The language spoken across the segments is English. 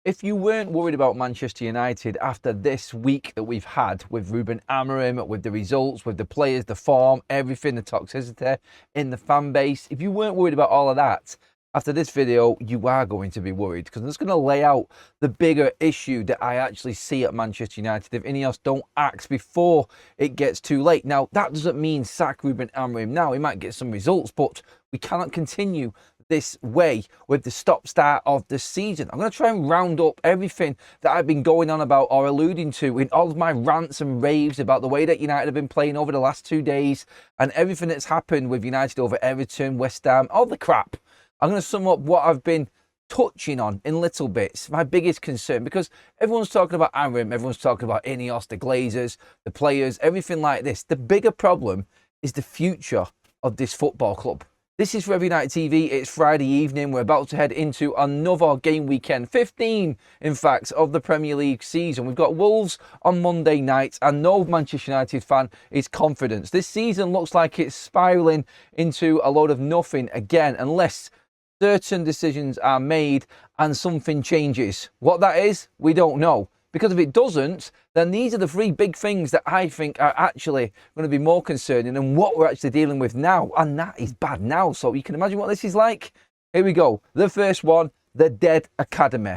If you weren't worried about Manchester United after this week that we've had with Ruben Amorim, with the results, with the players, the form, everything, the toxicity in the fan base, if you weren't worried about all of that, after this video, you are going to be worried because I'm just going to lay out the bigger issue that I actually see at Manchester United if Ineos don't act before it gets too late. Now, that doesn't mean sack Ruben Amorim now. He might get some results, but we cannot continue this way with the stop-start of the season. I'm going to try and round up everything that I've been going on about or alluding to in all of my rants and raves about the way that United have been playing over the last 2 days and everything that's happened with United over Everton, West Ham, all the crap. I'm going to sum up what I've been touching on in little bits, my biggest concern, because everyone's talking about Amorim, everyone's talking about Ineos, the Glazers, the players, everything like this. The bigger problem is the future of this football club. This is Forever United TV. It's Friday evening. We're about to head into another game weekend, 15, in fact, of the Premier League season. We've got Wolves on Monday night, and no Manchester United fan is confident. This season looks like it's spiralling into a load of nothing again, unless certain decisions are made and something changes. What that is, we don't know. Because if it doesn't, then these are the three big things that I think are actually going to be more concerning than what we're actually dealing with now. And that is bad now. So you can imagine what this is like. Here we go. The first one, the dead academy.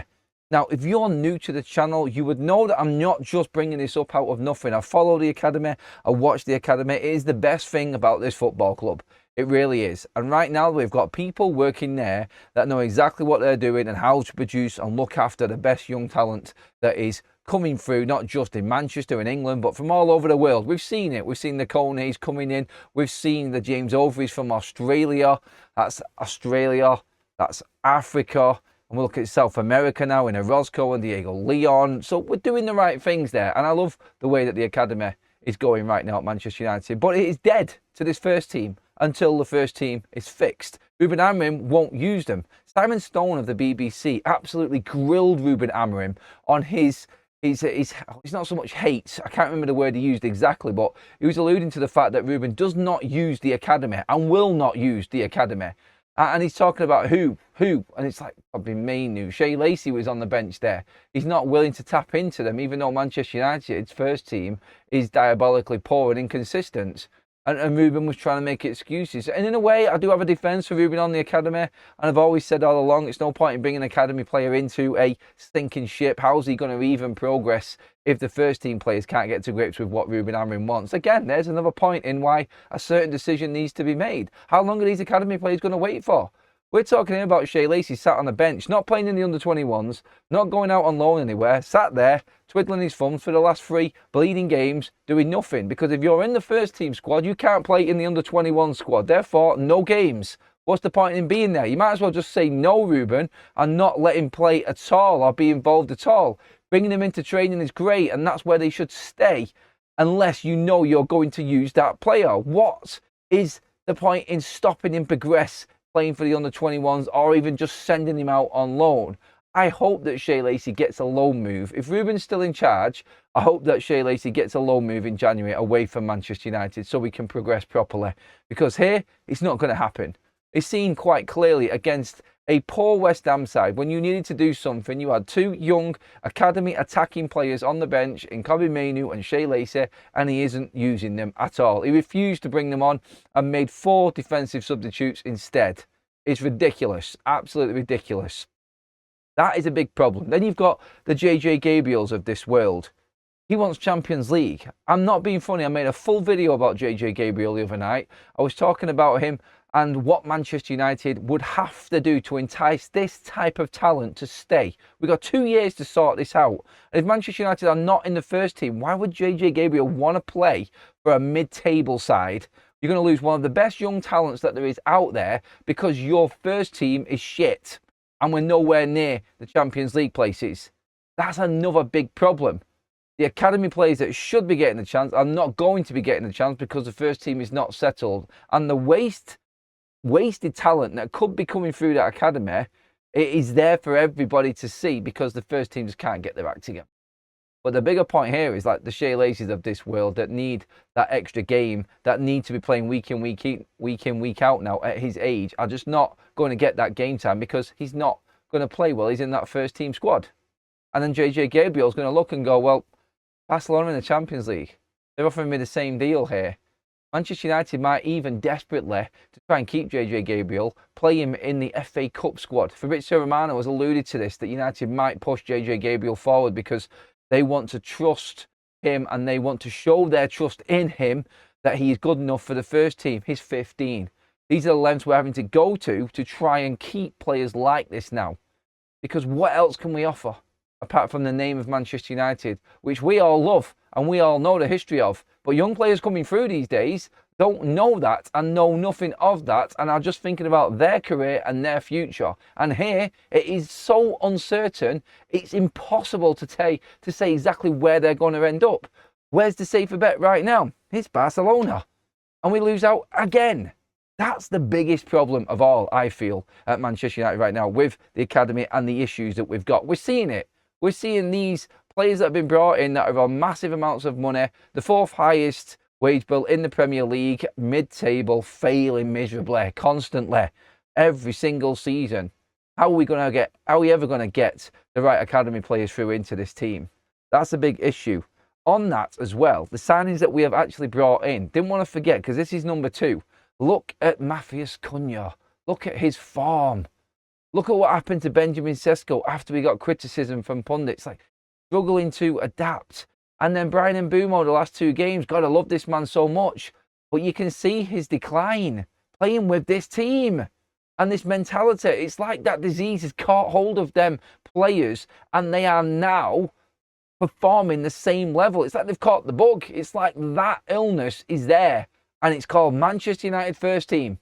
Now, if you're new to the channel, you would know that I'm not just bringing this up out of nothing. I follow the academy. I watch the academy. It is the best thing about this football club. It really is. And right now, we've got people working there that know exactly what they're doing and how to produce and look after the best young talent that is coming through, not just in Manchester and England, but from all over the world. We've seen it. We've seen the Kones coming in. We've seen the James Overys from Australia. That's Australia. That's Africa. And we'll look at South America now in Orozco and Diego Leon. So we're doing the right things there. And I love the way that the academy is going right now at Manchester United. But it is dead to this first team until the first team is fixed. Ruben Amorim won't use them. Simon Stone of the BBC absolutely grilled Ruben Amorim on his it's not so much hate. I can't remember the word he used exactly, but he was alluding to the fact that Ruben does not use the academy and will not use the academy. And he's talking about who, and it's like, probably Mainu. Shea Lacey was on the bench there. He's not willing to tap into them, even though Manchester United's first team is diabolically poor and inconsistent. And Ruben was trying to make excuses. And in a way, I do have a defence for Ruben on the academy. And I've always said all along, it's no point in bringing an academy player into a stinking ship. How's he going to even progress if the first team players can't get to grips with what Ruben Amorim wants? Again, there's another point in why a certain decision needs to be made. How long are these academy players going to wait for? We're talking here about Shea Lacey sat on the bench, not playing in the under-21s, not going out on loan anywhere, sat there, twiddling his thumbs for the last 3 bleeding games, doing nothing. Because if you're in the first team squad, you can't play in the under-21 squad. Therefore, no games. What's the point in being there? You might as well just say no, Ruben, and not let him play at all or be involved at all. Bringing him into training is great, and that's where they should stay, unless you know you're going to use that player. What is the point in stopping him progress playing for the under-21s or even just sending him out on loan? I hope that Shea Lacey gets a loan move. If Ruben's still in charge, I hope that Shea Lacey gets a loan move in January away from Manchester United so we can progress properly. Because here, it's not going to happen. It's seen quite clearly against a poor West Ham side. When you needed to do something, you had 2 young academy attacking players on the bench in Kobbie Mainoo and Shea Lacey, and he isn't using them at all. He refused to bring them on and made 4 defensive substitutes instead. It's ridiculous. Absolutely ridiculous. That is a big problem. Then you've got the JJ Gabriels of this world. He wants Champions League. I'm not being funny. I made a full video about JJ Gabriel the other night. I was talking about him and what Manchester United would have to do to entice this type of talent to stay. We've got 2 years to sort this out. And if Manchester United are not in the first team, why would JJ Gabriel want to play for a mid-table side? You're going to lose one of the best young talents that there is out there because your first team is shit. And we're nowhere near the Champions League places. That's another big problem. The academy players that should be getting the chance are not going to be getting the chance because the first team is not settled. And the wasted talent that could be coming through that academy, it is there for everybody to see because the first team just can't get their act together. But the bigger point here is like the Shea Laceys of this world that need that extra game, that need to be playing week in, week out now at his age, are just not going to get that game time because he's not going to play well. He's in that first team squad. And then JJ Gabriel's going to look and go, well, Barcelona in the Champions League, they're offering me the same deal here. Manchester United might even desperately, to try and keep JJ Gabriel, play him in the FA Cup squad. Fabrizio Romano has alluded to this, that United might push JJ Gabriel forward because they want to trust him and they want to show their trust in him that he is good enough for the first team. He's 15. These are the lengths we're having to go to try and keep players like this now. Because what else can we offer apart from the name of Manchester United, which we all love and we all know the history of? But young players coming through these days don't know that and know nothing of that and are just thinking about their career and their future. And here, it is so uncertain, it's impossible to say exactly where they're going to end up. Where's the safer bet right now? It's Barcelona. And we lose out again. That's the biggest problem of all, I feel, at Manchester United right now with the academy and the issues that we've got. We're seeing it. We're seeing these players that have been brought in that are on massive amounts of money, the fourth highest wage bill in the Premier League, mid-table, failing miserably, constantly, every single season. How are we ever going to get the right academy players through into this team? That's a big issue. On that as well, the signings that we have actually brought in, didn't want to forget, because this is number 2. Look at Matheus Cunha. Look at his form. Look at what happened to Benjamin Sesko after we got criticism from pundits, like struggling to adapt. And then Brian Mbeumo, the last 2 games, God, I love this man so much. But you can see his decline playing with this team and this mentality. It's like that disease has caught hold of them players and they are now performing the same level. It's like they've caught the bug. It's like that illness is there. And it's called Manchester United first team.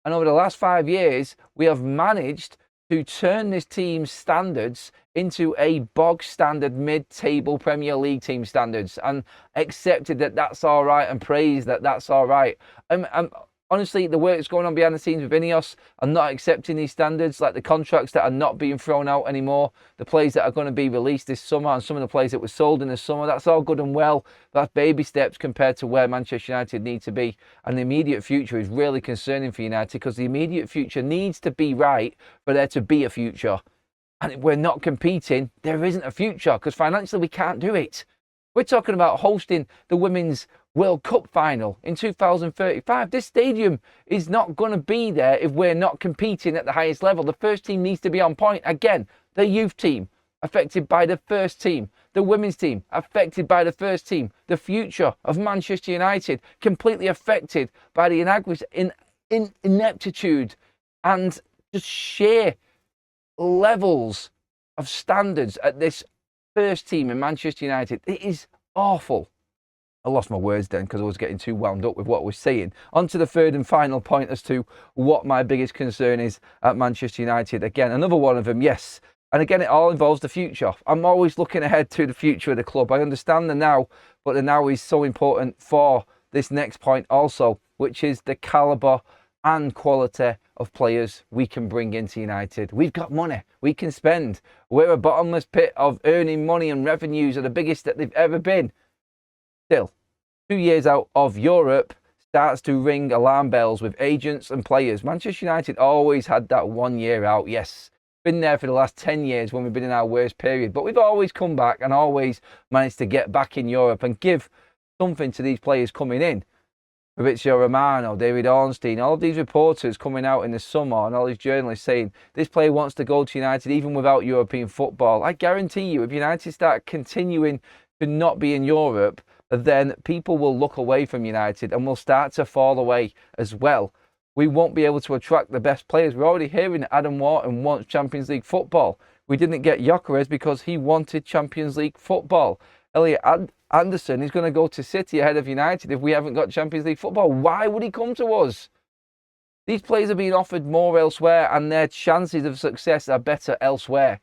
And over the last 5 years, we have managed to turn this team's standards into a bog standard mid-table Premier League team standards and accepted that that's all right and praised that that's all right. Honestly, the work that's going on behind the scenes with Ineos are not accepting these standards, like the contracts that are not being thrown out anymore, the players that are going to be released this summer and some of the players that were sold in the summer. That's all good and well. That's baby steps compared to where Manchester United need to be. And the immediate future is really concerning for United because the immediate future needs to be right for there to be a future. And if we're not competing, there isn't a future because financially we can't do it. We're talking about hosting the Women's World Cup final in 2035. This stadium is not going to be there if we're not competing at the highest level. The first team needs to be on point. Again, the youth team affected by the first team. The women's team affected by the first team. The future of Manchester United completely affected by the ineptitude and just sheer levels of standards at this first team in Manchester United. It is awful. I lost my words then because I was getting too wound up with what I was saying. On to the third and final point as to what my biggest concern is at Manchester United. Again, another one of them, yes. And again, it all involves the future. I'm always looking ahead to the future of the club. I understand the now, but the now is so important for this next point also, which is the calibre and quality of players we can bring into United. We've got money. We can spend. We're a bottomless pit of earning money, and revenues are the biggest that they've ever been. Still, 2 years out of Europe starts to ring alarm bells with agents and players. Manchester United always had that 1 year out, yes. Been there for the last 10 years when we've been in our worst period. But we've always come back and always managed to get back in Europe and give something to these players coming in. Fabrizio Romano, David Ornstein, all of these reporters coming out in the summer and all these journalists saying this player wants to go to United even without European football. I guarantee you, if United start continuing to not be in Europe, then people will look away from United and will start to fall away as well. We won't be able to attract the best players. We're already hearing that Adam Wharton wants Champions League football. We didn't get Gyökeres because he wanted Champions League football. Elliot Anderson is going to go to City ahead of United if we haven't got Champions League football. Why would he come to us? These players are being offered more elsewhere and their chances of success are better elsewhere.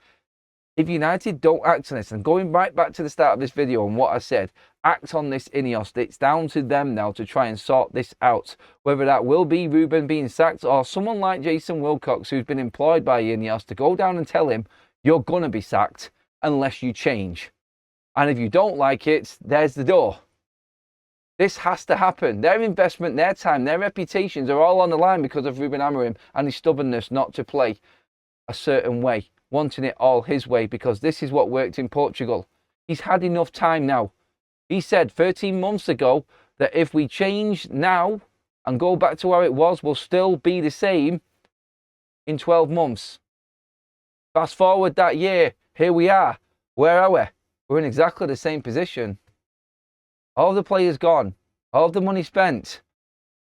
If United don't act on this, and going right back to the start of this video and what I said, act on this Ineos, it's down to them now to try and sort this out. Whether that will be Ruben being sacked or someone like Jason Wilcox who's been employed by Ineos to go down and tell him, you're going to be sacked unless you change. And if you don't like it, there's the door. This has to happen. Their investment, their time, their reputations are all on the line because of Ruben Amorim and his stubbornness not to play a certain way. wanting it all his way, because this is what worked in Portugal. He's had enough time now. He said 13 months ago that if we change now and go back to where it was, we'll still be the same in 12 months. Fast forward that year, here we are. Where are we? We're in exactly the same position. All the players gone, all the money spent.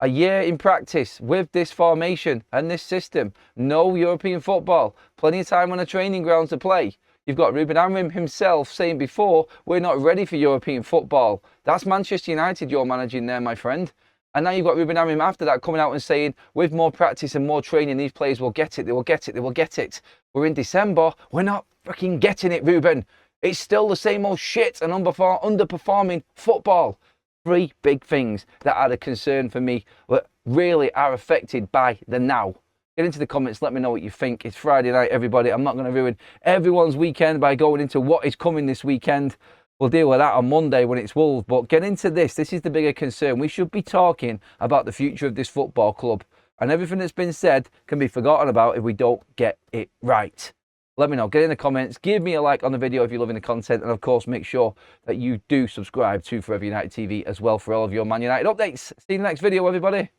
A year in practice with this formation and this system. No European football. Plenty of time on a training ground to play. You've got Ruben Amorim himself saying before, we're not ready for European football. That's Manchester United you're managing there, my friend. And now you've got Ruben Amorim after that coming out and saying, with more practice and more training, these players will get it, they will get it, they will get it. We're in December, we're not fucking getting it, Ruben. It's still the same old shit and underperforming football. Three big things that are a concern for me, that really are affected by the now. Get into the comments, let me know what you think. It's Friday night, everybody. I'm not going to ruin everyone's weekend by going into what is coming this weekend. We'll deal with that on Monday when it's Wolves. But get into this. This is the bigger concern. We should be talking about the future of this football club. And everything that's been said can be forgotten about if we don't get it right. Let me know. Get in the comments. Give me a like on the video if you're loving the content. And, of course, make sure that you do subscribe to Forever United TV as well for all of your Man United updates. See you in the next video, everybody.